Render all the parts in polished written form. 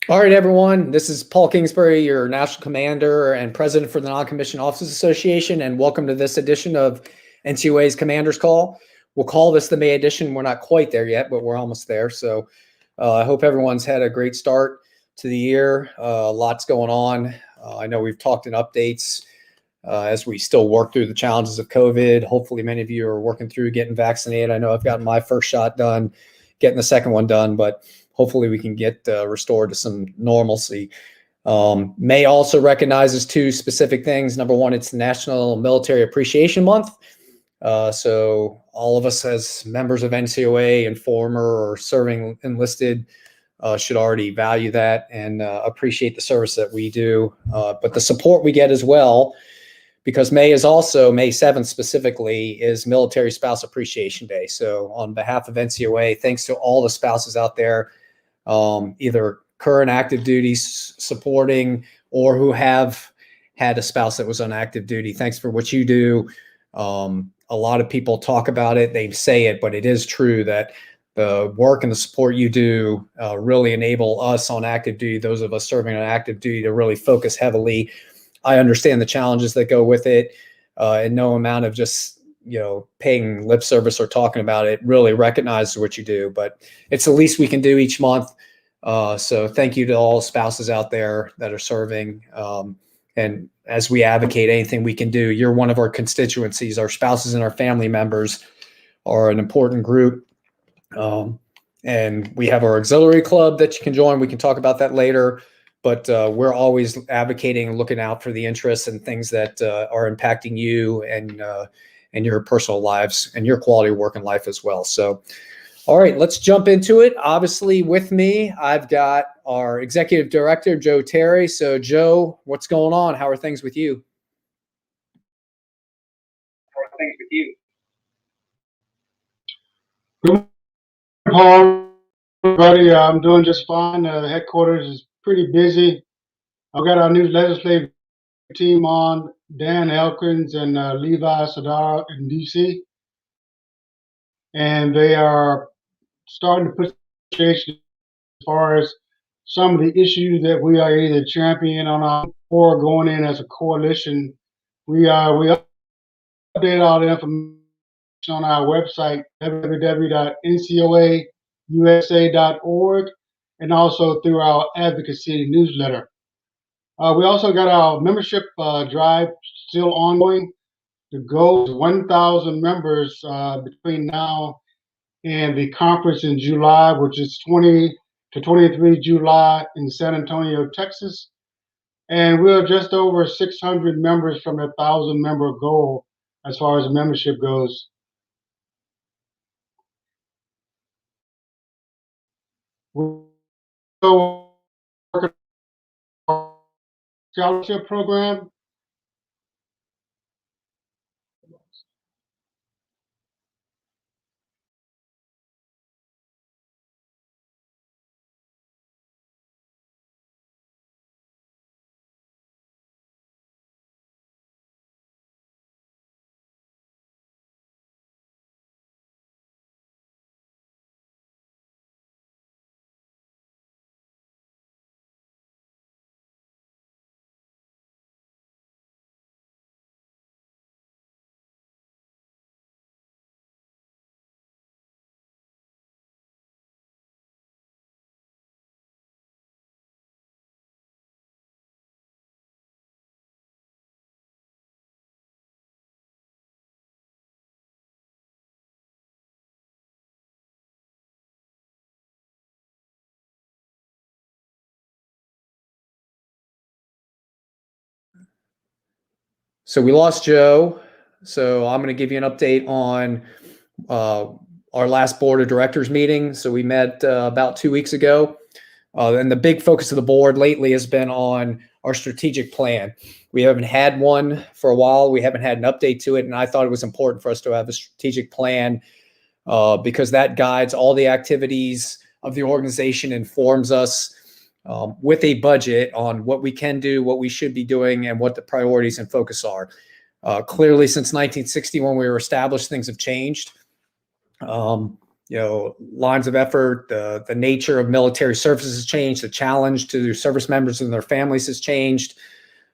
All right, everyone. This is Paul Kingsbury, your National Commander and President for the Non-Commissioned Officers Association, and welcome to this edition of NCOA's Commander's Call. We'll call this the May edition. We're not quite there yet, but we're almost there. So I hope everyone's had a great start to the year. Lots going on. I know we've talked in updates as we still work through the challenges of COVID. Hopefully, many of you are working through getting vaccinated. I know I've gotten my first shot done, getting the second one done, but hopefully we can get restored to some normalcy. May also recognizes two specific things. Number one, it's National Military Appreciation Month. So all of us as members of NCOA and former or serving enlisted should already value that and appreciate the service that we do, but the support we get as well, because May is also, May 7th specifically, is Military Spouse Appreciation Day. So on behalf of NCOA, thanks to all the spouses out there, either current active duty supporting or who have had a spouse that was on active duty. Thanks for what you do. A lot of people talk about it, they say it, but it is true that the work and the support you do really enable us on active duty, those of us serving on active duty, to really focus heavily. I understand the challenges that go with it, and no amount of just paying lip service or talking about it really recognizes what you do, but it's the least we can do each month. So thank you to all spouses out there that are serving. And as we advocate anything we can do, you're one of our constituencies. Our spouses and our family members are an important group. And we have our auxiliary club that you can join. We can talk about that later, but we're always advocating and looking out for the interests and things that are impacting you and your personal lives and your quality of work and life as well. So, all right, let's jump into it. Obviously, with me, I've got our Executive Director, Joe Terry. So, Joe, what's going on? How are things with you? Good morning, Paul, everybody. I'm doing just fine. The headquarters is pretty busy. I've got our new legislative team on, Dan Elkins and Levi Sadar in DC, and they are starting to put as far as some of the issues that we are either championing on our or going in as a coalition. We update all the information on our website, www.ncousa.org, and also through our advocacy newsletter. We also got our membership drive still ongoing. The goal is 1,000 members between now and the conference in July, which is 20 to 23 July in San Antonio, Texas. And we're just over 600 members from a 1,000 member goal as far as membership goes. We're working on a scholarship program. So we lost Joe. So I'm going to give you an update on our last board of directors meeting. So we met about 2 weeks ago. And the big focus of the board lately has been on our strategic plan. We haven't had one for a while. We haven't had an update to it. And I thought it was important for us to have a strategic plan because that guides all the activities of the organization, informs us with a budget on what we can do, what we should be doing, and what the priorities and focus are. Clearly, since 1960, when we were established, things have changed. lines of effort. The nature of military services has changed. The challenge to service members and their families has changed.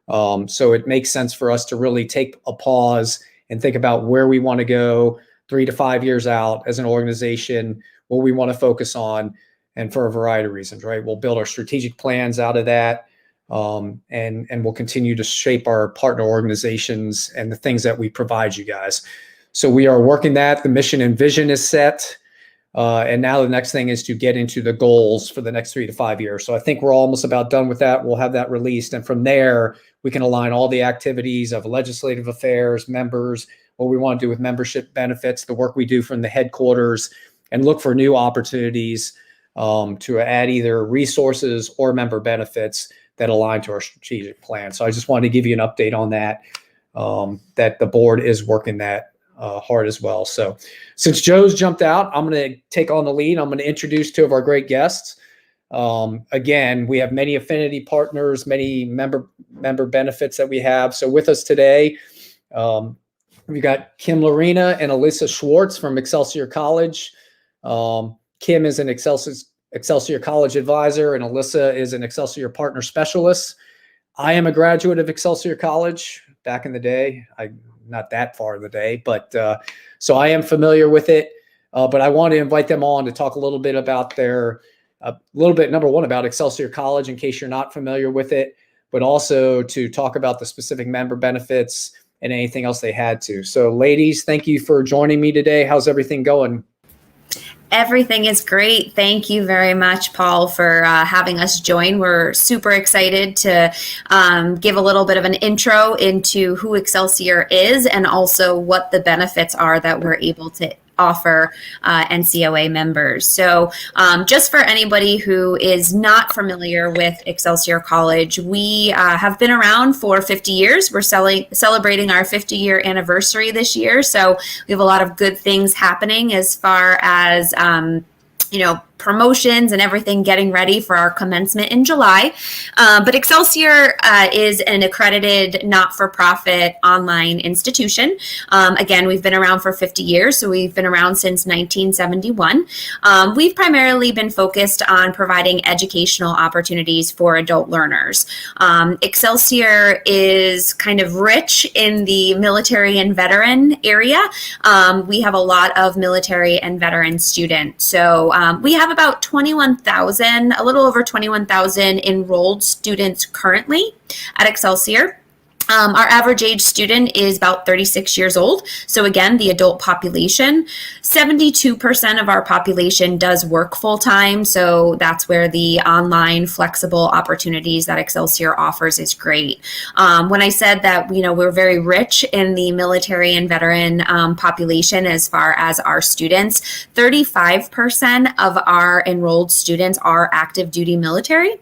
So it makes sense for us to really take a pause and think about where we want to go 3 to 5 years out as an organization, what we want to focus on, and for a variety of reasons, right? We'll build our strategic plans out of that, and we'll continue to shape our partner organizations and the things that we provide you guys. So we are working that. The mission and vision is set. And now the next thing is to get into the goals for the next 3 to 5 years. So I think we're almost about done with that. We'll have that released. And from there, we can align all the activities of legislative affairs, members, what we want to do with membership benefits, the work we do from the headquarters, and look for new opportunities to add either resources or member benefits that align to our strategic plan. So I just wanted to give you an update on that, that the board is working that hard as well. So since Joe's jumped out, I'm going to take on the lead. I'm going to introduce 2 of our great guests. Again, we have many affinity partners, many member benefits that we have. So with us today, we got Kim Lorena and Alyssa Schwartz from Excelsior College. Kim is an Excelsior College advisor, and Alyssa is an Excelsior partner specialist. I am a graduate of Excelsior College back in the day. Not that far in the day, but so I am familiar with it. But I want to invite them on to talk a little bit about number one, about Excelsior College, in case you're not familiar with it, but also to talk about the specific member benefits and anything else they had to. So ladies, thank you for joining me today. How's everything going? Everything is great. Thank you very much, Paul, for having us join. We're super excited to give a little bit of an intro into who Excelsior is and also what the benefits are that we're able to offer NCOA members. So just for anybody who is not familiar with Excelsior College, we have been around for 50 years. We're celebrating our 50-year anniversary this year. So we have a lot of good things happening as far as promotions and everything, getting ready for our commencement in July. But Excelsior is an accredited not-for-profit online institution. Again, we've been around for 50 years, so we've been around since 1971. We've primarily been focused on providing educational opportunities for adult learners. Excelsior is kind of rich in the military and veteran area. We have a lot of military and veteran students. So we have about 21,000, a little over 21,000 enrolled students currently at Excelsior. Our average age student is about 36 years old. So again, the adult population, 72% of our population does work full time. So that's where the online flexible opportunities that Excelsior offers is great. When I said that, we're very rich in the military and veteran population as far as our students, 35% of our enrolled students are active duty military.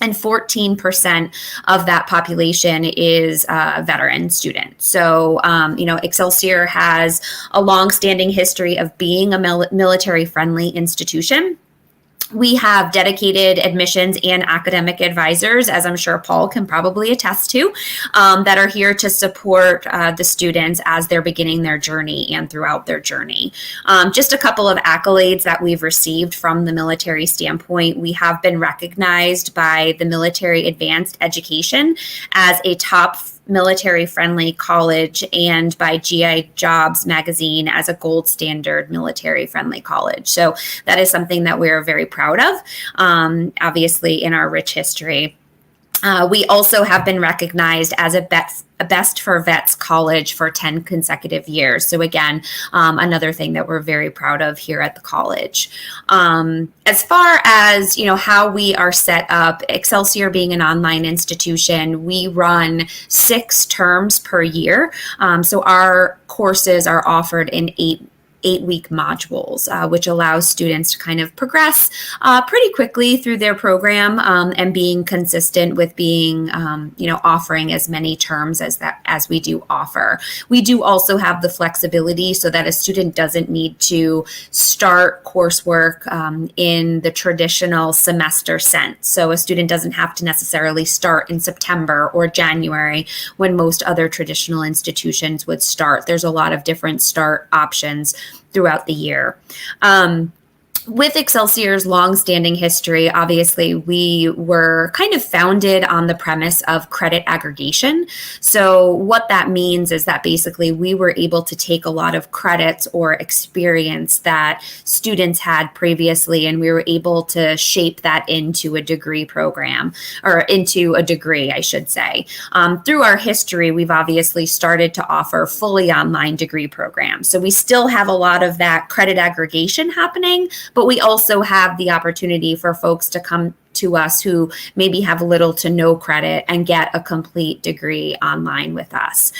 And 14% of that population is veteran students. So, Excelsior has a long-standing history of being a military-friendly institution. We have dedicated admissions and academic advisors, as I'm sure Paul can probably attest to, that are here to support the students as they're beginning their journey and throughout their journey. Just a couple of accolades that we've received from the military standpoint. We have been recognized by the Military Advanced Education as a top military-friendly college and by GI Jobs magazine as a gold standard military-friendly college. So that is something that we're very proud of, obviously in our rich history. We also have been recognized as a Best for Vets college for 10 consecutive years. So again, another thing that we're very proud of here at the college. As far as, how we are set up, Excelsior being an online institution, we run 6 terms per year. So our courses are offered in 8-week modules, which allows students to kind of progress pretty quickly through their program and being consistent with being, offering as many terms as we do offer. We do also have the flexibility so that a student doesn't need to start coursework in the traditional semester sense. So a student doesn't have to necessarily start in September or January when most other traditional institutions would start. There's a lot of different start options throughout the year. With Excelsior's longstanding history, obviously, we were kind of founded on the premise of credit aggregation. So what that means is that basically we were able to take a lot of credits or experience that students had previously, and we were able to shape that into a degree program, or into a degree, I should say. Through our history, we've obviously started to offer fully online degree programs. So we still have a lot of that credit aggregation happening, but we also have the opportunity for folks to come to us who maybe have little to no credit and get a complete degree online with us.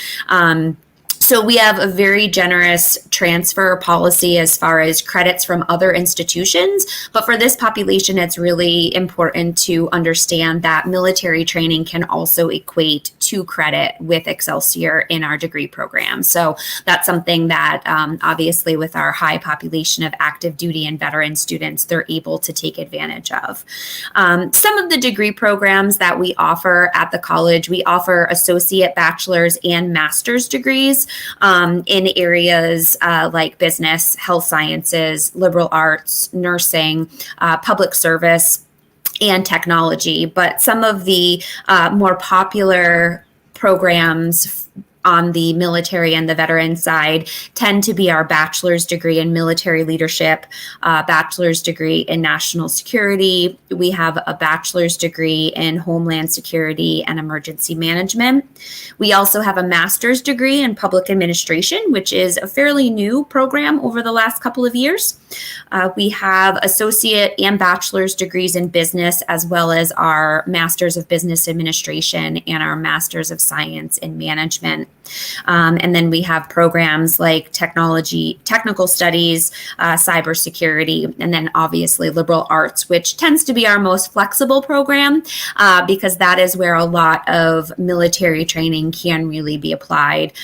So we have a very generous transfer policy as far as credits from other institutions. But for this population, it's really important to understand that military training can also equate to credit with Excelsior in our degree program. So that's something that obviously with our high population of active duty and veteran students, they're able to take advantage of. Some of the degree programs that we offer at the college, we offer associate, bachelor's, and master's degrees in areas like business, health sciences, liberal arts, nursing, public service, and technology. But some of the more popular programs on the military and the veteran side tend to be our bachelor's degree in military leadership, bachelor's degree in national security. We have a bachelor's degree in homeland security and emergency management. We also have a master's degree in public administration, which is a fairly new program over the last couple of years. We have associate and bachelor's degrees in business, as well as our master's of business administration and our master's of science in management. And then we have programs like technology, technical studies, cybersecurity, and then obviously liberal arts, which tends to be our most flexible program because that is where a lot of military training can really be applied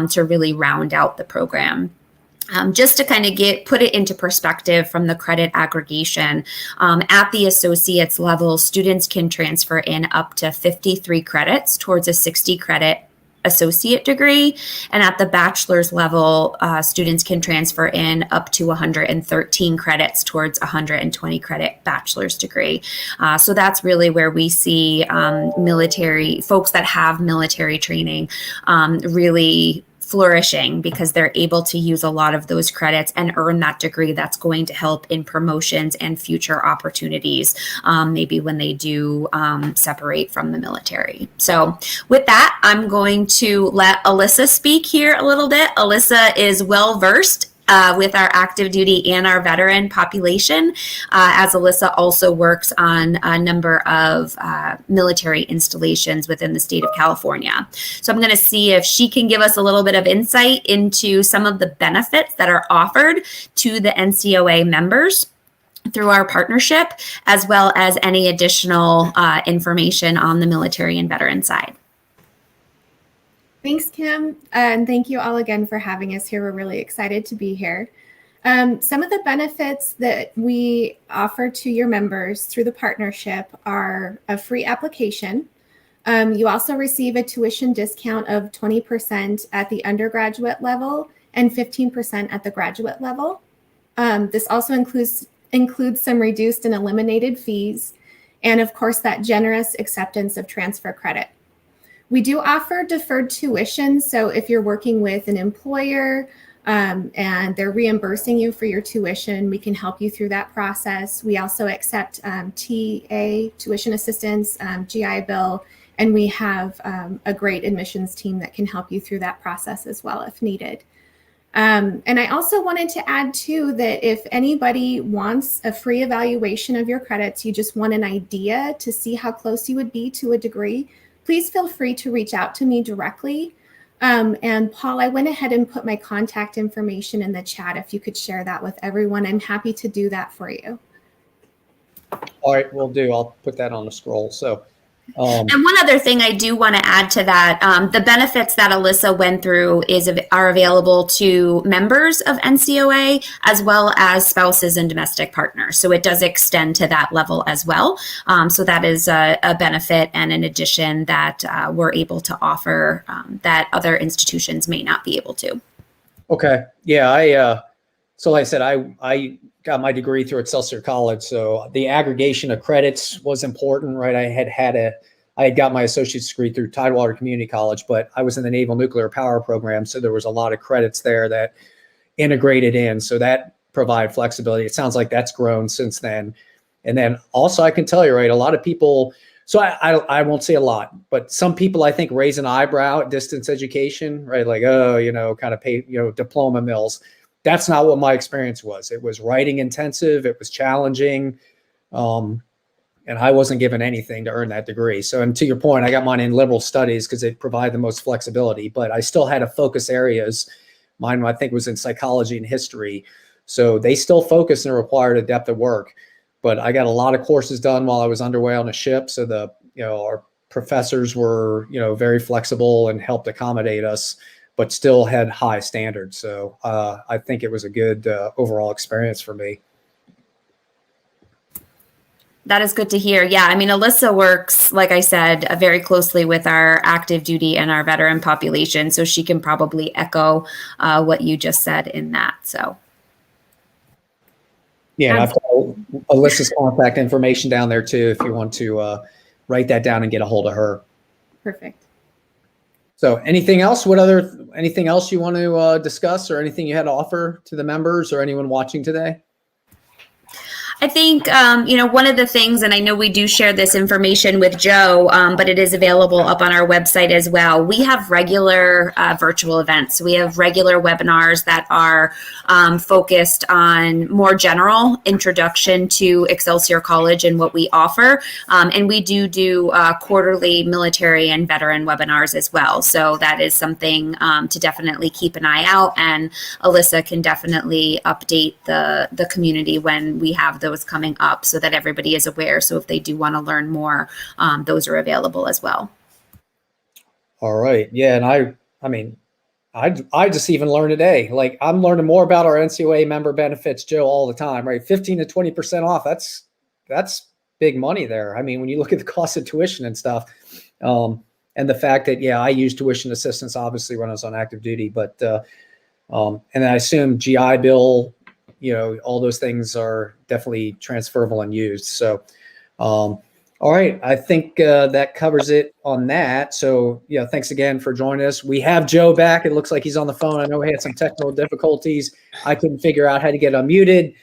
to really round out the program. Just to kind of put it into perspective from the credit aggregation, at the associate's level, students can transfer in up to 53 credits towards a 60 credit associate degree. And at the bachelor's level, students can transfer in up to 113 credits towards 120 credit bachelor's degree. So that's really where we see military folks that have military training really flourishing, because they're able to use a lot of those credits and earn that degree that's going to help in promotions and future opportunities, maybe when they do separate from the military. So with that, I'm going to let Alyssa speak here a little bit. Alyssa is well versed with our active duty and our veteran population, as Alyssa also works on a number of military installations within the state of California. So I'm going to see if she can give us a little bit of insight into some of the benefits that are offered to the NCOA members through our partnership, as well as any additional information on the military and veteran side. Thanks, Kim. And thank you all again for having us here. We're really excited to be here. Some of the benefits that we offer to your members through the partnership are a free application. You also receive a tuition discount of 20% at the undergraduate level and 15% at the graduate level. This also includes some reduced and eliminated fees, and of course, that generous acceptance of transfer credit. We do offer deferred tuition. So if you're working with an employer and they're reimbursing you for your tuition, we can help you through that process. We also accept TA, tuition assistance, GI Bill, and we have a great admissions team that can help you through that process as well if needed. And I also wanted to add too that if anybody wants a free evaluation of your credits, you just want an idea to see how close you would be to a degree, please feel free to reach out to me directly. And Paul, I went ahead and put my contact information in the chat. If you could share that with everyone, I'm happy to do that for you. All right, will do. I'll put that on the scroll. So, and one other thing I do want to add to that, the benefits that Alyssa went through are available to members of NCOA as well as spouses and domestic partners. So it does extend to that level as well. So that is a benefit and an addition that we're able to offer that other institutions may not be able to. okay. Yeah, So like I said, I got my degree through Excelsior College. So the aggregation of credits was important, right? I had got my associate's degree through Tidewater Community College, but I was in the Naval Nuclear Power Program. So there was a lot of credits there that integrated in. So that provided flexibility. It sounds like that's grown since then. And then also I can tell you, right, a lot of people, so I won't say a lot, but some people I think raise an eyebrow at distance education, right? Like, oh, kind of pay, diploma mills. That's not what my experience was. It was writing intensive. It was challenging. And I wasn't given anything to earn that degree. So, and to your point, I got mine in liberal studies because it provided the most flexibility, but I still had to focus areas. Mine, I think, was in psychology and history. So they still focus and required a depth of work. But I got a lot of courses done while I was underway on a ship. So our professors were, very flexible and helped accommodate us, but still had high standards. So I think it was a good overall experience for me. That is good to hear. Yeah, I mean, Alyssa works, like I said, very closely with our active duty and our veteran population, so she can probably echo what you just said in that. So. Yeah, and I've got Alyssa's contact information down there too, if you want to write that down and get a hold of her. Perfect. So anything else? Anything else you want to discuss, or anything you had to offer to the members or anyone watching today? I think, one of the things, and I know we do share this information with Joe, but it is available up on our website as well. We have regular virtual events. We have regular webinars that are focused on more general introduction to Excelsior College and what we offer. And we do quarterly military and veteran webinars as well. So that is something to definitely keep an eye out. And Alyssa can definitely update the community when we have those coming up so that everybody is aware. So if they do want to learn more, those are available as well. All right. Yeah. And I just even learned today, like I'm learning more about our NCOA member benefits, Joe, all the time, right? 15 to 20% off. That's big money there. I mean, when you look at the cost of tuition and stuff, and the fact that, I used tuition assistance obviously when I was on active duty, but, and I assume GI Bill, all those things are definitely transferable and used. So, all right. I think that covers it on that. So, thanks again for joining us. We have Joe back. It looks like he's on the phone. I know he had some technical difficulties. I couldn't figure out how to get unmuted,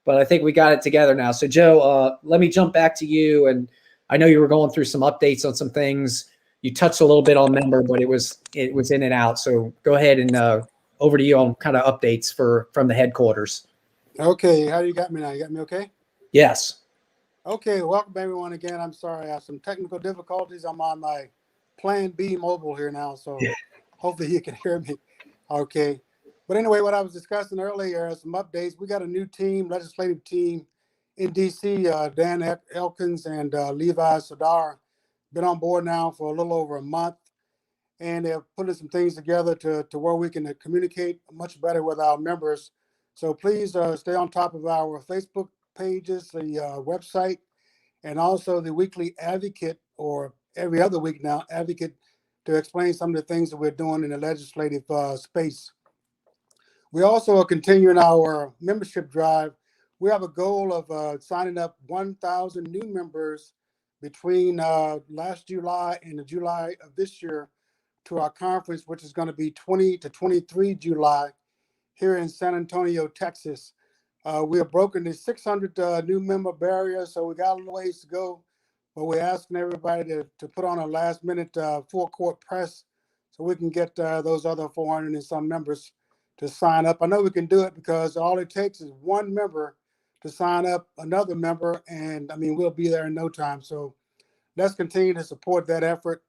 but I think we got it together now. So, Joe, let me jump back to you. And I know you were going through some updates on some things. You touched a little bit on member, but it was in and out. So go ahead and over to you on kind of updates from the headquarters. Okay, how you got me now? You got me okay? Yes. Okay, welcome everyone again. I'm sorry, I have some technical difficulties. I'm on my Plan B mobile here now, so hopefully you can hear me. Okay, but anyway, what I was discussing earlier, some updates. We got a new team, legislative team in DC. Dan Elkins and Levi Sadar been on board now for a little over a month, and they're putting some things together to where we can communicate much better with our members. So please stay on top of our Facebook pages, the website, and also the weekly advocate, or every other week now, advocate, to explain some of the things that we're doing in the legislative space. We also are continuing our membership drive. We have a goal of signing up 1,000 new members between last July and the July of this year to our conference, which is going to be 20 to 23 July here in San Antonio, Texas. We have broken the 600 new member barrier, so we got a little ways to go, but we're asking everybody to put on a last minute full court press so we can get those other 400 and some members to sign up. I know we can do it because all it takes is one member to sign up another member, and I mean, we'll be there in no time. So let's continue to support that effort.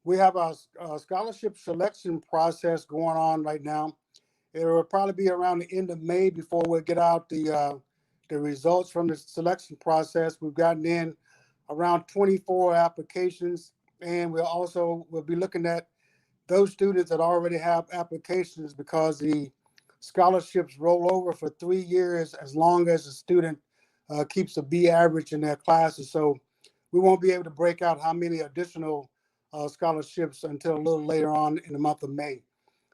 We have our scholarship selection process going on right now. It will probably be around the end of May before we'll get out the results from the selection process. We've gotten in around 24 applications, and we'll be looking at those students that already have applications, because the scholarships roll over for 3 years as long as the student keeps a B average in their classes. So we won't be able to break out how many additional scholarships until a little later on in the month of May.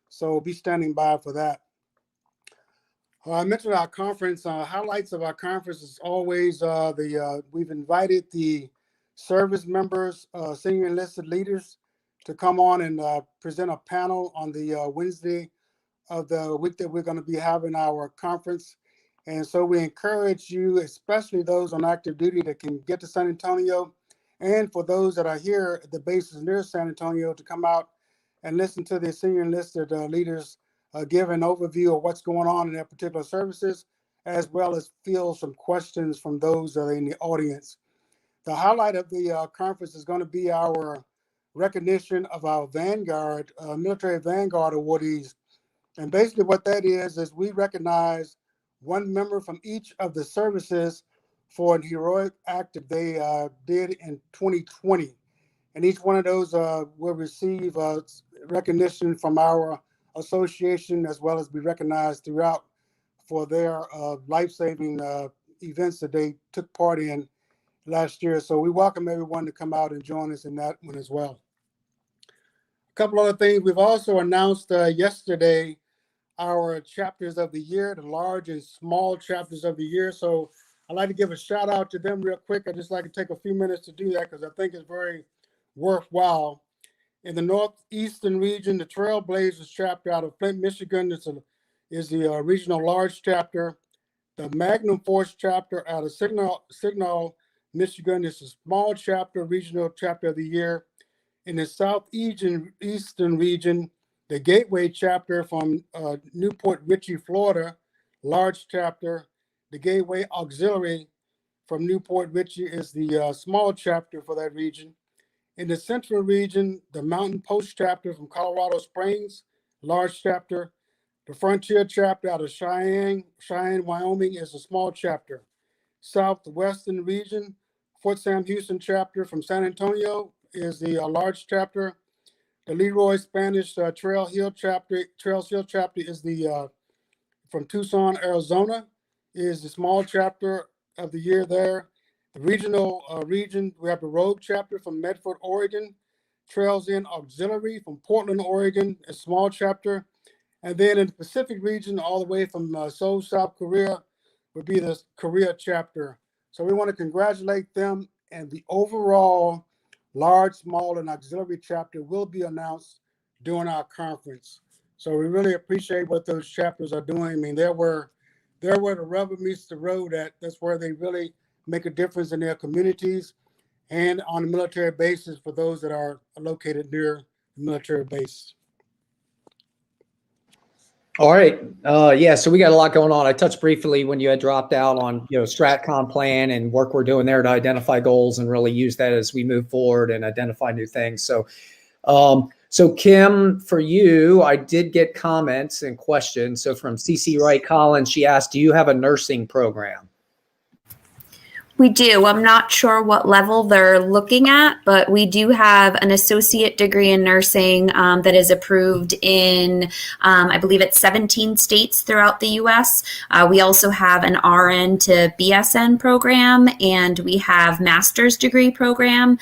So be standing by for that. I mentioned our conference. Highlights of our conference is always we've invited the service members, senior enlisted leaders, to come on and present a panel on the Wednesday of the week that we're going to be having our conference. And so we encourage you, especially those on active duty that can get to San Antonio, and for those that are here at the bases near San Antonio, to come out and listen to the senior enlisted leaders give an overview of what's going on in their particular services, as well as field some questions from those that are in the audience. The highlight of the conference is going to be our recognition of our Vanguard, military Vanguard awardees. And basically what that is we recognize one member from each of the services for an heroic act that they did in 2020. And each one of those will receive recognition from our association, as well as be recognized throughout for their life-saving events that they took part in last year. So we welcome everyone to come out and join us in that one as well. A couple other things. We've also announced yesterday our chapters of the year, the large and small chapters of the year. So I'd like to give a shout out to them real quick. I'd just like to take a few minutes to do that because I think it's very worthwhile. In the Northeastern region, the Trailblazers chapter out of Flint, Michigan is the regional large chapter. The Magnum Force chapter out of Signal, Michigan is a small chapter, regional chapter of the year. In the Southeastern region, the Gateway chapter from Newport Richey, Florida, large chapter. The Gateway Auxiliary from Newport Richey is the small chapter for that region. In the Central region, the Mountain Post chapter from Colorado Springs, large chapter. The Frontier chapter out of Cheyenne, Wyoming is a small chapter. Southwestern region, Fort Sam Houston chapter from San Antonio is the large chapter. The Leroy Spanish Trails Hill chapter is the from Tucson, Arizona, is the small chapter of the year there. The regional region, we have the Rogue chapter from Medford, Oregon. Trails End Auxiliary from Portland, Oregon, a small chapter. And then in the Pacific region, all the way from Seoul, South Korea, would be the Korea chapter. So we want to congratulate them, and the overall large, small, and auxiliary chapter will be announced during our conference. So we really appreciate what those chapters are doing. I mean, they're where the rubber meets the road at. That's where they really make a difference in their communities and on a military bases for those that are located near the military base. All right. Yeah, so we got a lot going on. I touched briefly when you had dropped out on, StratCom plan and work we're doing there to identify goals and really use that as we move forward and identify new things. So, so Kim, for you, I did get comments and questions. So from CC Wright Collins, she asked, do you have a nursing program? We do. I'm not sure what level they're looking at, but we do have an associate degree in nursing that is approved in, I believe it's 17 states throughout the U.S. We also have an RN to BSN program, and we have master's degree program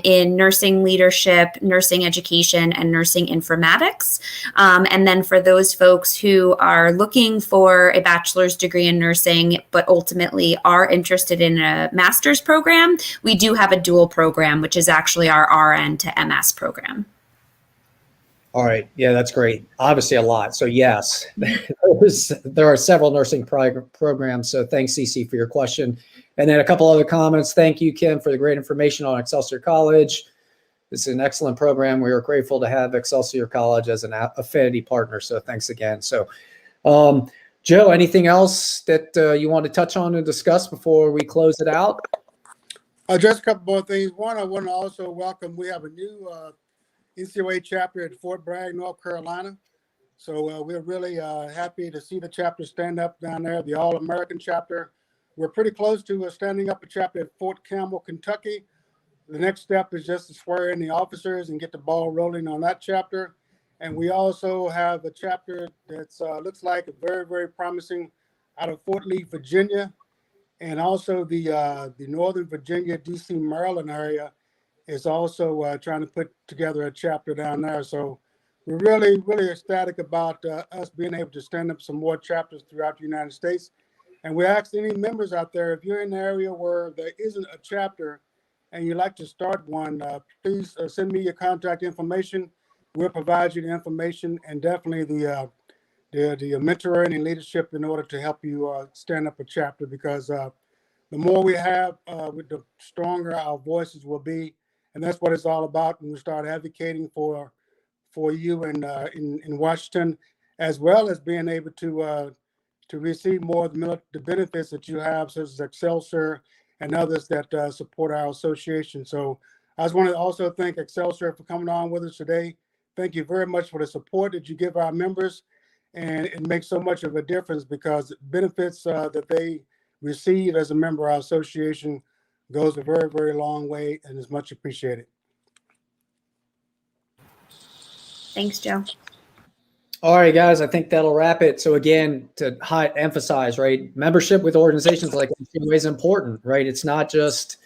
in nursing leadership, nursing education, and nursing informatics. And then for those folks who are looking for a bachelor's degree in nursing, but ultimately are interested in a master's program, we do have a dual program, which is actually our RN to MS program. All right. Yeah, that's great. Obviously a lot. So yes, there are several nursing programs. So thanks, CC, for your question. And then a couple other comments. Thank you, Kim, for the great information on Excelsior College. This is an excellent program. We are grateful to have Excelsior College as an affinity partner. So thanks again. So, Joe, anything else that you want to touch on and discuss before we close it out? Just a couple more things. One, I want to also welcome, we have a new NCOA chapter at Fort Bragg, North Carolina. So we're really happy to see the chapter stand up down there, the All-American chapter. We're pretty close to standing up a chapter at Fort Campbell, Kentucky. The next step is just to swear in the officers and get the ball rolling on that chapter. And we also have a chapter that's looks like a very, very promising out of Fort Lee, Virginia. And also the Northern Virginia, DC, Maryland area is also trying to put together a chapter down there. So we're really, really ecstatic about us being able to stand up some more chapters throughout the United States. And we ask any members out there, if you're in an area where there isn't a chapter and you'd like to start one, please send me your contact information. We'll provide you the information and definitely the mentoring and leadership in order to help you stand up a chapter, because the more we have, the stronger our voices will be. And that's what it's all about when we start advocating for you in Washington, as well as being able to receive more of the benefits that you have, such as Excelsior and others that support our association. So I just want to also thank Excelsior for coming on with us today. Thank you very much for the support that you give our members. And it makes so much of a difference, because benefits that they receive as a member of our association goes a very, very long way and is much appreciated. Thanks, Joe. All right, guys, I think that'll wrap it. So again, to emphasize, right, membership with organizations like NCOA is important, right? It's not just,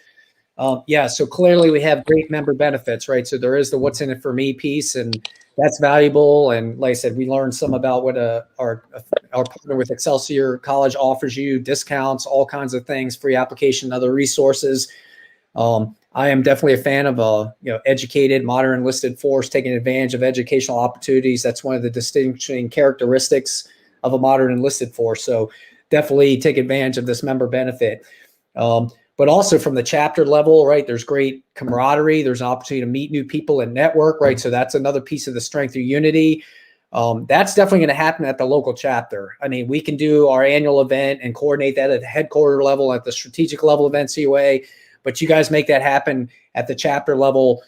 so clearly we have great member benefits, right? So there is the what's in it for me piece, and that's valuable. And like I said, we learned some about what our partner with Excelsior College offers you, discounts, all kinds of things, free application, other resources. I am definitely a fan of a educated, modern enlisted force taking advantage of educational opportunities. That's one of the distinguishing characteristics of a modern enlisted force. So definitely take advantage of this member benefit. But also from the chapter level, right, there's great camaraderie. There's an opportunity to meet new people and network, right? So that's another piece of the strength of unity. That's definitely going to happen at the local chapter. I mean, we can do our annual event and coordinate that at the headquarter level, at the strategic level of NCOA. But you guys make that happen at the chapter level,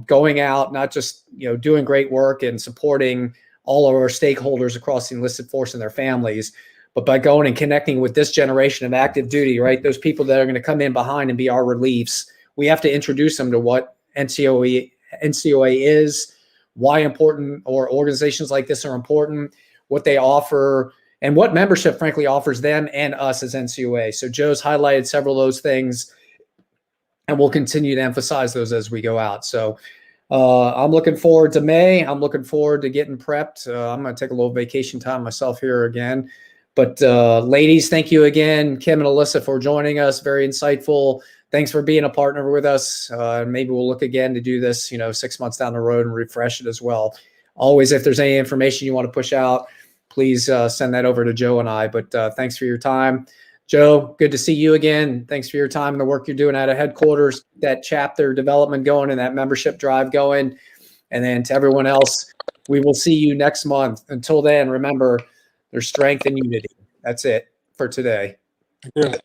going out, not just doing great work and supporting all of our stakeholders across the enlisted force and their families, but by going and connecting with this generation of active duty, right? Those people that are going to come in behind and be our reliefs. We have to introduce them to what NCOA is, why important or organizations like this are important, what they offer, and what membership, frankly, offers them and us as NCOA. So Joe's highlighted several of those things, and we'll continue to emphasize those as we go out. So I'm looking forward to May. I'm looking forward to getting prepped. I'm going to take a little vacation time myself here again. But ladies, thank you again, Kim and Alyssa, for joining us. Very insightful. Thanks for being a partner with us. Maybe we'll look again to do this, 6 months down the road and refresh it as well. Always, if there's any information you want to push out, please send that over to Joe and I. But thanks for your time. Joe, good to see you again. Thanks for your time and the work you're doing out of headquarters, that chapter development going and that membership drive going. And then to everyone else, we will see you next month. Until then, remember, there's strength in unity. That's it for today. Thank you.